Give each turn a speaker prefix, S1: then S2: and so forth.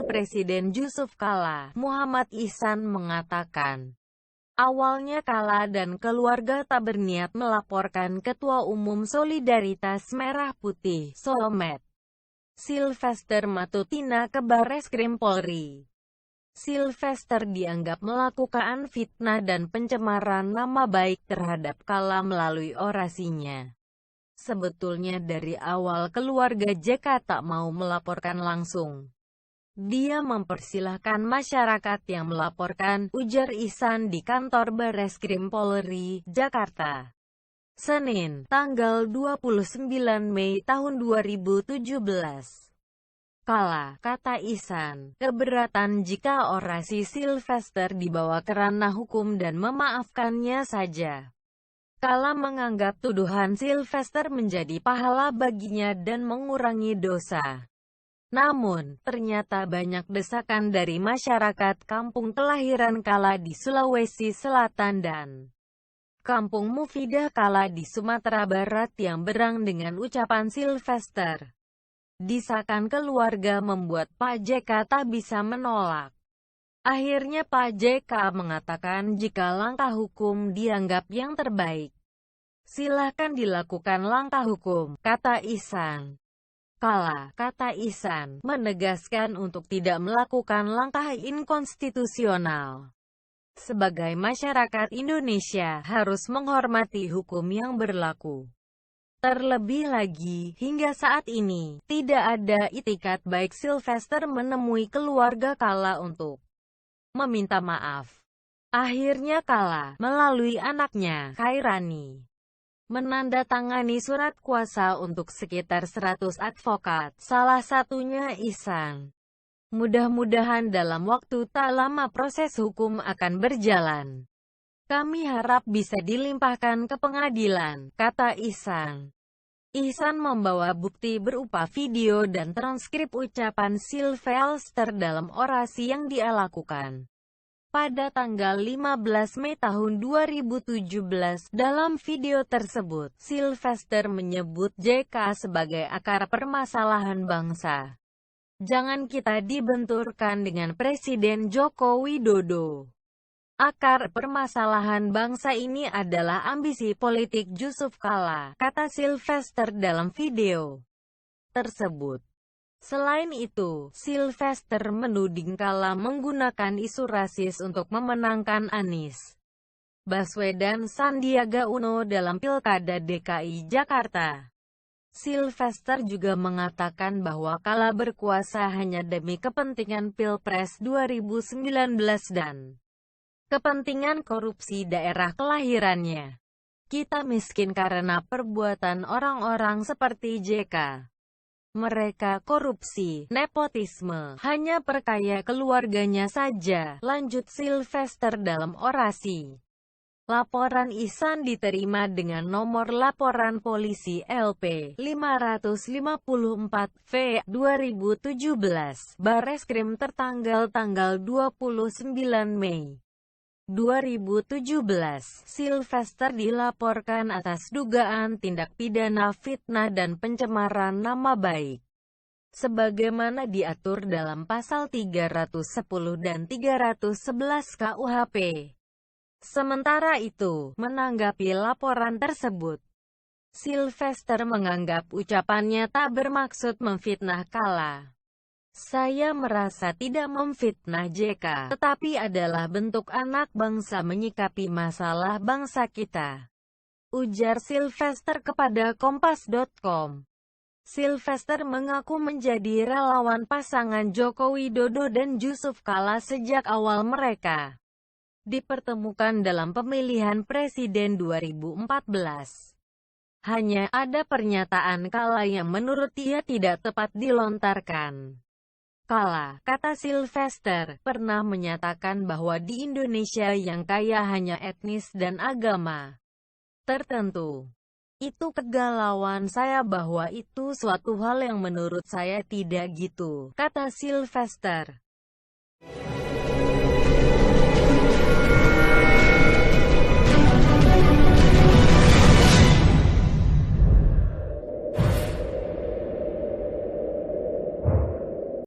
S1: Presiden Yusuf Kala, Muhammad Ihsan mengatakan, awalnya Kala dan keluarga tak berniat melaporkan Ketua Umum Solidaritas Merah Putih, Solmed, Sylvester Matutina ke Barreskrim Polri. Sylvester dianggap melakukan fitnah dan pencemaran nama baik terhadap Kala melalui orasinya. Sebetulnya dari awal keluarga JK tak mau melaporkan langsung. Dia mempersilahkan masyarakat yang melaporkan, ujar Ihsan di kantor Barreskrim Polri, Jakarta. Senin, tanggal 29 Mei tahun 2017. Kala, kata Ihsan, keberatan jika orasi Sylvester dibawa ke ranah hukum dan memaafkannya saja. Kala menganggap tuduhan Sylvester menjadi pahala baginya dan mengurangi dosa. Namun, ternyata banyak desakan dari masyarakat kampung kelahiran Kala di Sulawesi Selatan dan kampung Mufidah Kala di Sumatera Barat yang berang dengan ucapan Sylvester. Desakan keluarga membuat Pak JK tak bisa menolak. Akhirnya Pak JK mengatakan jika langkah hukum dianggap yang terbaik, silahkan dilakukan langkah hukum, kata Ihsan. Kala, kata Ihsan, menegaskan untuk tidak melakukan langkah inkonstitusional. Sebagai masyarakat Indonesia harus menghormati hukum yang berlaku. Terlebih lagi, hingga saat ini, tidak ada itikat baik Sylvester menemui keluarga Kala untuk meminta maaf. Akhirnya Kala, melalui anaknya, Khairani, menandatangani surat kuasa untuk sekitar 100 advokat, salah satunya Ihsan. Mudah-mudahan dalam waktu tak lama proses hukum akan berjalan. Kami harap bisa dilimpahkan ke pengadilan, kata Ihsan. Ihsan membawa bukti berupa video dan transkrip ucapan Sylvester dalam orasi yang dia lakukan pada tanggal 15 Mei tahun 2017, dalam video tersebut, Sylvester menyebut JK sebagai akar permasalahan bangsa. Jangan kita dibenturkan dengan Presiden Joko Widodo. Akar permasalahan bangsa ini adalah ambisi politik Yusuf Kala, kata Sylvester dalam video tersebut. Selain itu, Sylvester menuding Kala menggunakan isu rasis untuk memenangkan Anies Baswedan Sandiaga Uno dalam Pilkada DKI Jakarta. Sylvester juga mengatakan bahwa Kala berkuasa hanya demi kepentingan Pilpres 2019 dan kepentingan korupsi daerah kelahirannya. Kita miskin karena perbuatan orang-orang seperti JK. Mereka korupsi, nepotisme, hanya perkaya keluarganya saja, lanjut Sylvester dalam orasi. Laporan Ihsan diterima dengan nomor laporan polisi LP 554 V 2017, Barreskrim tertanggal tanggal 29 Mei 2017, Sylvester dilaporkan atas dugaan tindak pidana fitnah dan pencemaran nama baik, sebagaimana diatur dalam pasal 310 dan 311 KUHP. Sementara itu, menanggapi laporan tersebut, Sylvester menganggap ucapannya tak bermaksud memfitnah Kala. Saya merasa tidak memfitnah JK, tetapi adalah bentuk anak bangsa menyikapi masalah bangsa kita, ujar Sylvester kepada Kompas.com. Sylvester mengaku menjadi relawan pasangan Joko Widodo dan Yusuf Kala sejak awal mereka dipertemukan dalam pemilihan presiden 2014. Hanya ada pernyataan Kala yang menurut dia tidak tepat dilontarkan. Kala, kata Sylvester, pernah menyatakan bahwa di Indonesia yang kaya hanya etnis dan agama tertentu. Itu kegalauan saya bahwa itu suatu hal yang menurut saya tidak gitu, kata Sylvester.